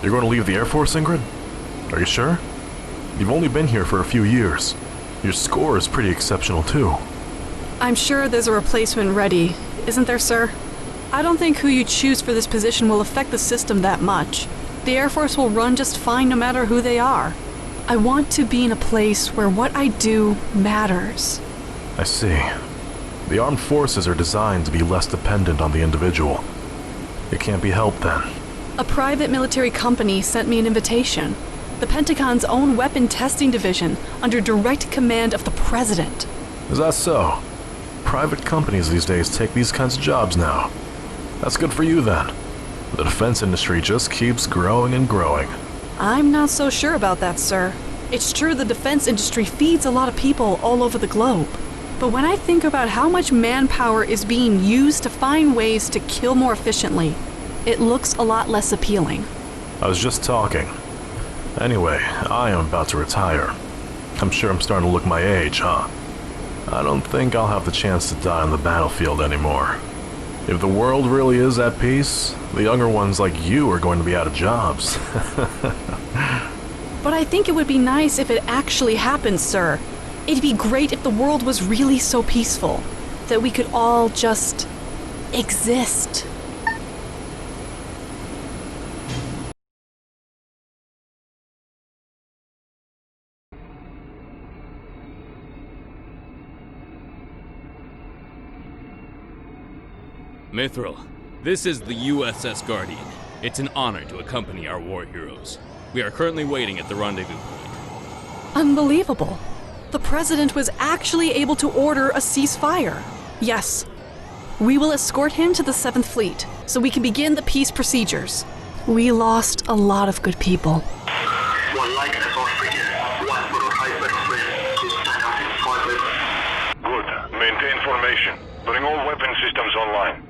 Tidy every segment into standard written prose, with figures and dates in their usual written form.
You're going to leave the Air Force, Ingrid? Are you sure? You've only been here for a few years. Your score is pretty exceptional, too. I'm sure there's a replacement ready, isn't there, sir? I don't think who you choose for this position will affect the system that much. The Air Force will run just fine no matter who they are. I want to be in a place where what I do matters. I see. The armed forces are designed to be less dependent on the individual. It can't be helped then. A private military company sent me an invitation. The Pentagon's own weapon testing division, under direct command of the President. Is that so? Private companies these days take these kinds of jobs now. That's good for you then. The defense industry just keeps growing and growing. I'm not so sure about that, sir. It's true the defense industry feeds a lot of people all over the globe. But when I think about how much manpower is being used to find ways to kill more efficiently, it looks a lot less appealing. I was just talking. Anyway, I am about to retire. I'm sure I'm starting to look my age, huh? I don't think I'll have the chance to die on the battlefield anymore. If the world really is at peace, the younger ones like you are going to be out of jobs. But I think it would be nice if it actually happened, sir. It'd be great if the world was really so peaceful that we could all just exist. Mithril, this is the USS Guardian. It's an honor to accompany our war heroes. We are currently waiting at the rendezvous point. Unbelievable. The President was actually able to order a ceasefire. Yes, we will escort him to the 7th Fleet so we can begin the peace procedures. We lost a lot of good people. One light assault frigate, one prototype battle frame to stand up in 5 minutes. Good. Maintain formation. Bring all weapon systems online.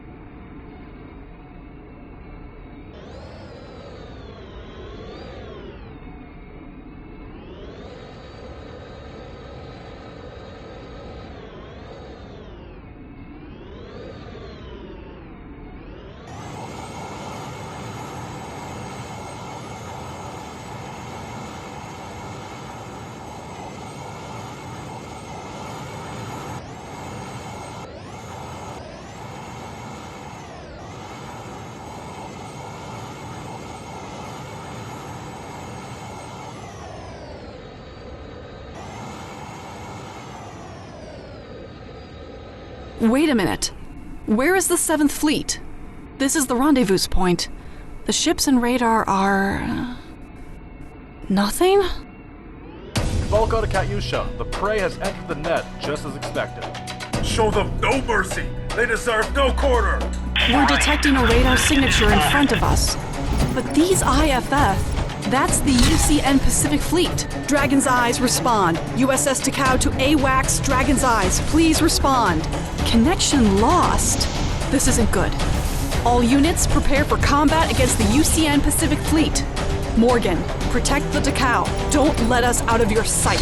Wait a minute. Where is the 7th Fleet? This is the rendezvous point. The ships and radar are... nothing? Volko to Katyusha. The prey has entered the net, just as expected. Show them no mercy. They deserve no quarter. We're detecting a radar signature in front of us. But these IFF, that's the UCN Pacific Fleet. Dragon's Eyes, respond. USS Takao to AWACS, Dragon's Eyes, please respond. Connection lost? This isn't good. All units, prepare for combat against the UCN Pacific Fleet. Morgan, protect the Takao. Don't let us out of your sight.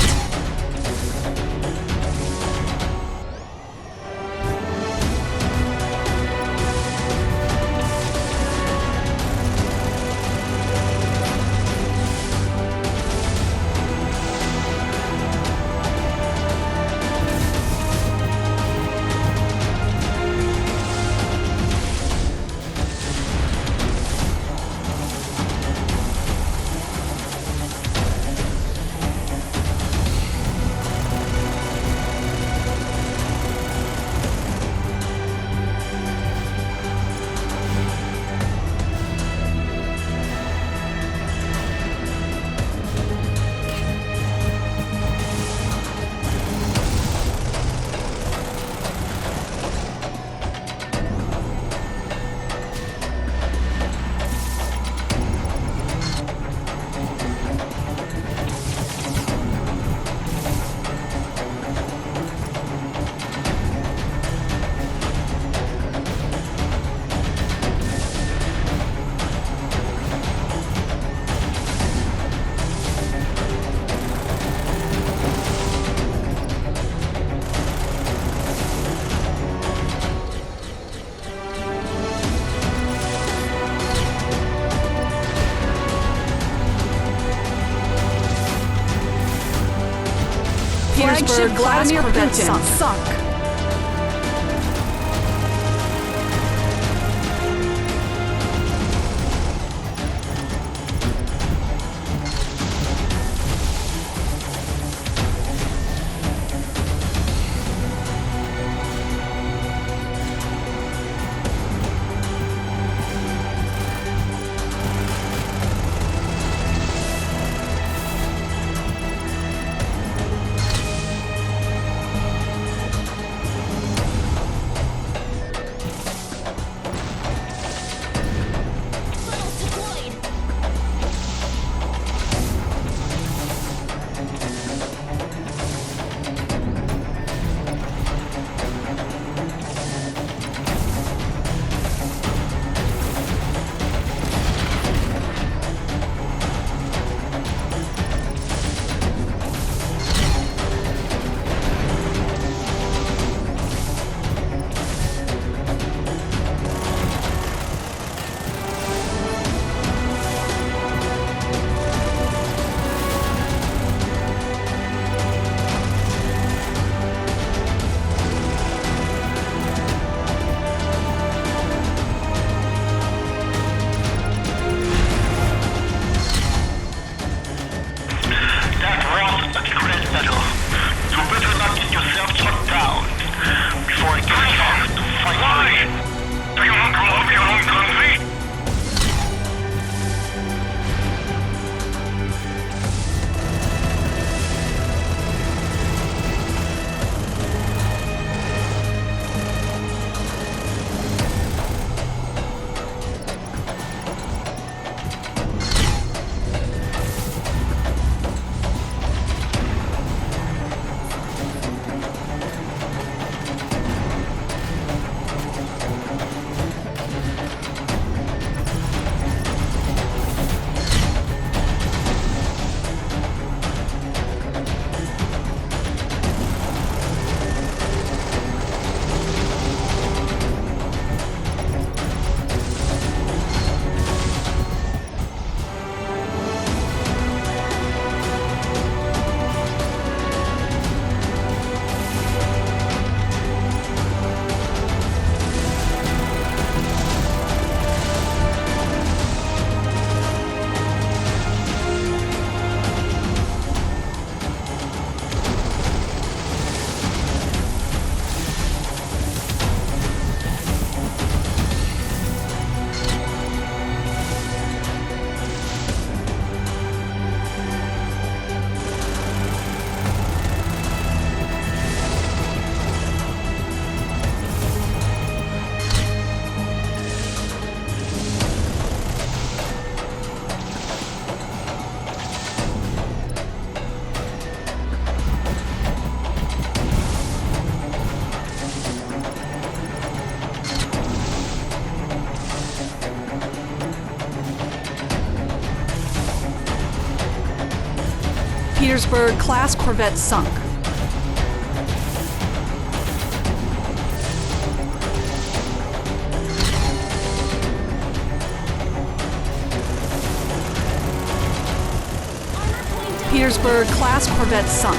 Petersburg class corvette sunk. Petersburg class corvette sunk. Petersburg class corvette sunk.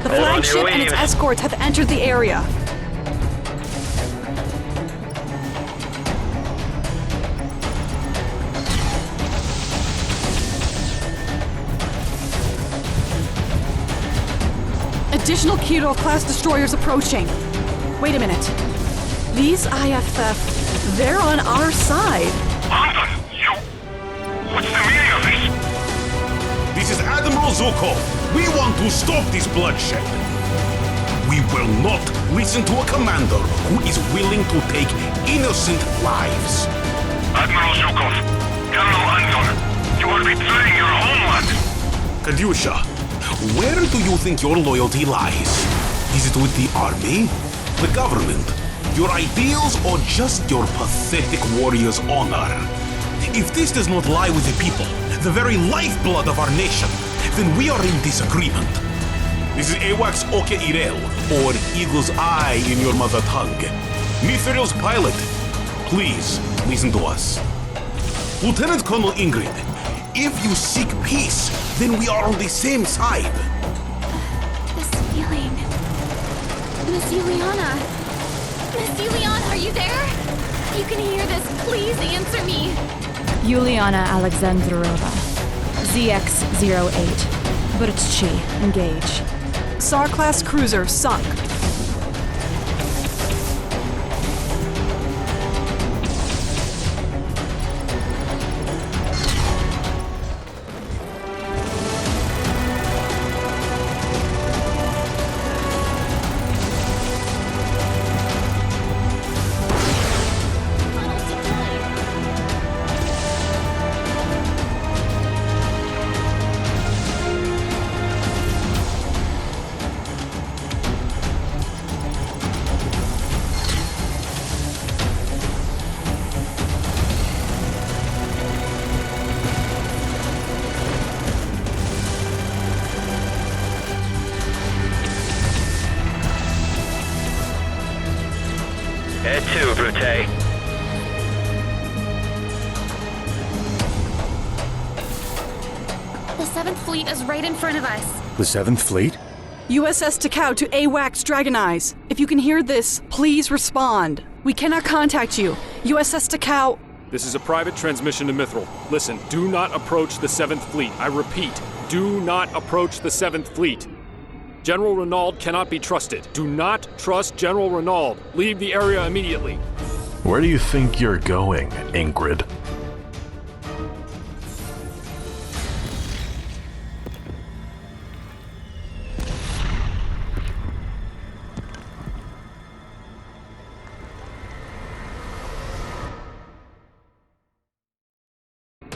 The flagship and its escorts have entered the area. Additional Kirov-class destroyers approaching. Wait a minute. These IFF, they're on our side. London, you... What's Admiral Zukov, we want to stop this bloodshed. We will not listen to a commander who is willing to take innocent lives. Admiral Zhukov, General Anton, you are betraying your homeland. Kadyusha, where do you think your loyalty lies? Is it with the army, the government, your ideals, or just your pathetic warrior's honor? If this does not lie with the people, the very lifeblood of our nation, then we are in disagreement. This is AWACS Oke Irel, or Eagle's Eye in your mother tongue. Mithril's pilot, please listen to us. Lieutenant Colonel Ingrid, if you seek peace, then we are on the same side. This feeling. Miss Juliana. Miss Juliana, are you there? You can hear this. Please answer me. Juliana Alexandrova. ZX-08. Burtchi, engage. SAR-class cruiser sunk. Ed 2, Brute. The 7th Fleet is right in front of us. The 7th Fleet? USS Takao to AWACS Dragon Eyes. If you can hear this, please respond. We cannot contact you. USS Takao... This is a private transmission to Mithril. Listen, do not approach the 7th Fleet. I repeat, do not approach the 7th Fleet. General Renaud cannot be trusted. Do not trust General Renaud. Leave the area immediately. Where do you think you're going, Ingrid?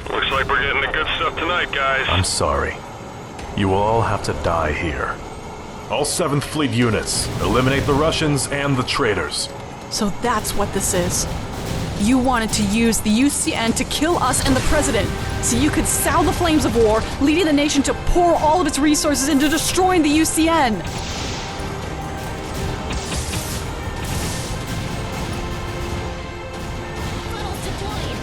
Looks like we're getting the good stuff tonight, guys. I'm sorry. You will all have to die here. All 7th Fleet units, eliminate the Russians and the traitors. So that's what this is. You wanted to use the UCN to kill us and the President, so you could sow the flames of war, leading the nation to pour all of its resources into destroying the UCN. Tunnels deployed.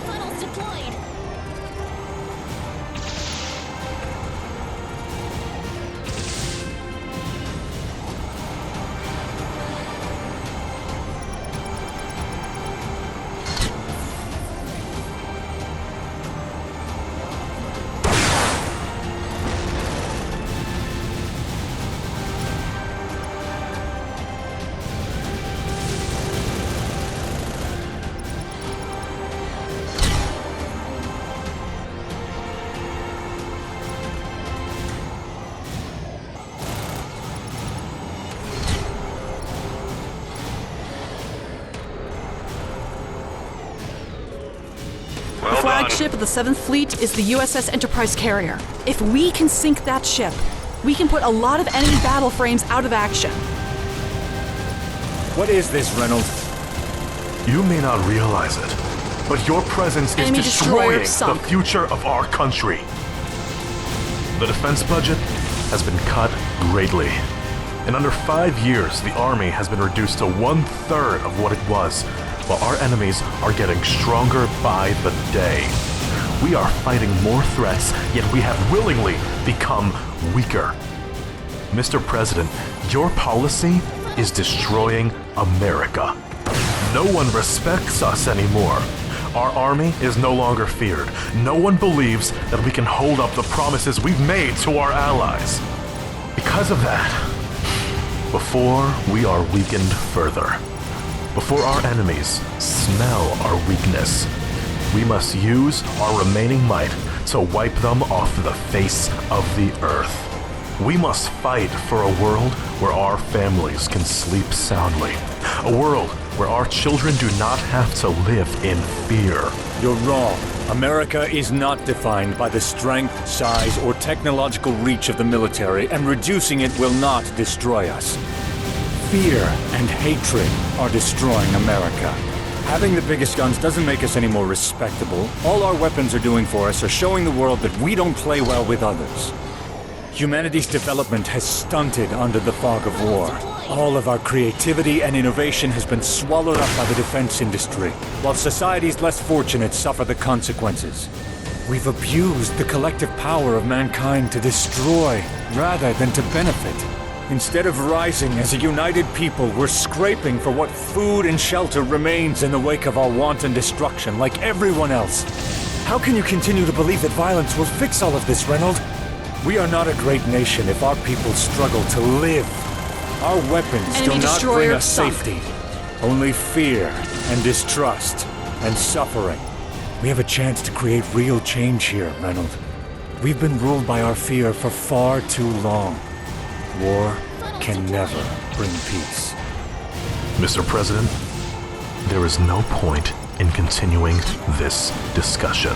Tunnels deployed. The flagship of the 7th Fleet is the USS Enterprise carrier. If we can sink that ship, we can put a lot of enemy battle frames out of action. What is this, Reynolds? You may not realize it, but your presence is Enemy destroyer destroying the sunk. future of our country. The defense budget has been cut greatly. In under 5 years, the Army has been reduced to 1/3 of what it was, while our enemies are getting stronger by the day. We are fighting more threats, yet we have willingly become weaker. Mr. President, your policy is destroying America. No one respects us anymore. Our army is no longer feared. No one believes that we can hold up the promises we've made to our allies. Because of that, before we are weakened further, before our enemies smell our weakness, we must use our remaining might to wipe them off the face of the earth. We must fight for a world where our families can sleep soundly. A world where our children do not have to live in fear. You're wrong. America is not defined by the strength, size, or technological reach of the military, and reducing it will not destroy us. Fear and hatred are destroying America. Having the biggest guns doesn't make us any more respectable. All our weapons are doing for us are showing the world that we don't play well with others. Humanity's development has stunted under the fog of war. All of our creativity and innovation has been swallowed up by the defense industry, while societies less fortunate suffer the consequences. We've abused the collective power of mankind to destroy rather than to benefit. Instead of rising as a united people, we're scraping for what food and shelter remains in the wake of our wanton destruction, like everyone else. How can you continue to believe that violence will fix all of this, Reynold? We are not a great nation if our people struggle to live. Our weapons do not bring us safety. Only fear and distrust and suffering. We have a chance to create real change here, Reynold. We've been ruled by our fear for far too long. War can never bring peace. Mr. President, there is no point in continuing this discussion.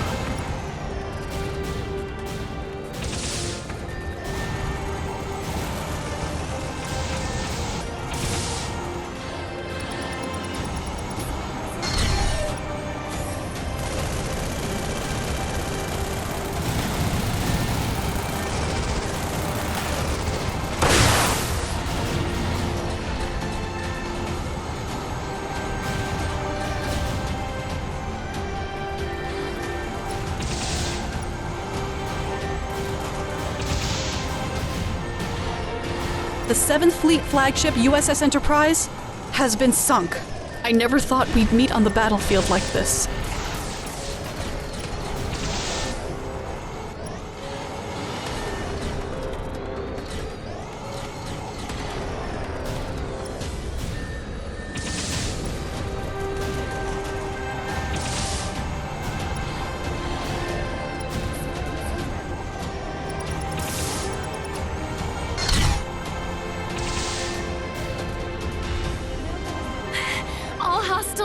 The 7th Fleet flagship USS Enterprise has been sunk. I never thought we'd meet on the battlefield like this.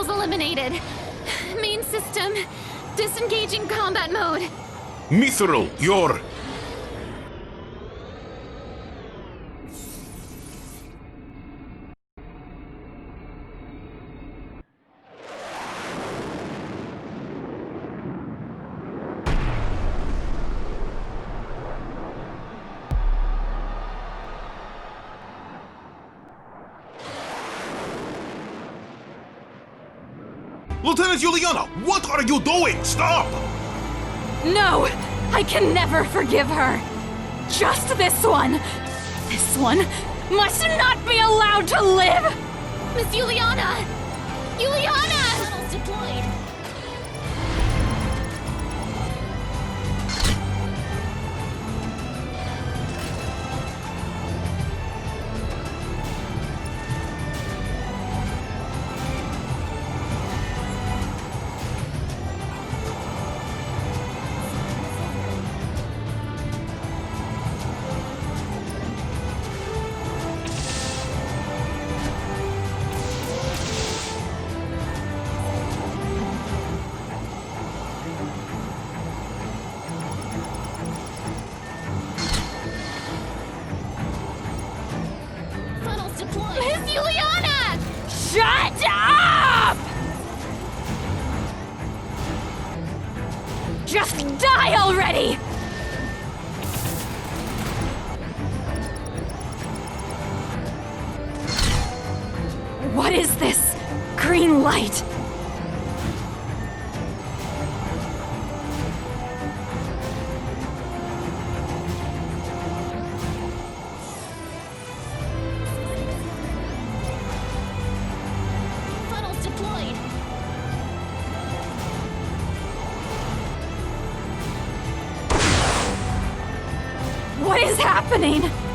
Eliminated. Main system. Disengaging combat mode. Mithril, you're... Lieutenant Juliana, what are you doing? Stop! No! I can never forgive her! Just this one! This one must not be allowed to live! Miss Juliana! Juliana! Tunnels deployed! Miss Juliana! Shut up! Just die already! What is this green light? is happening?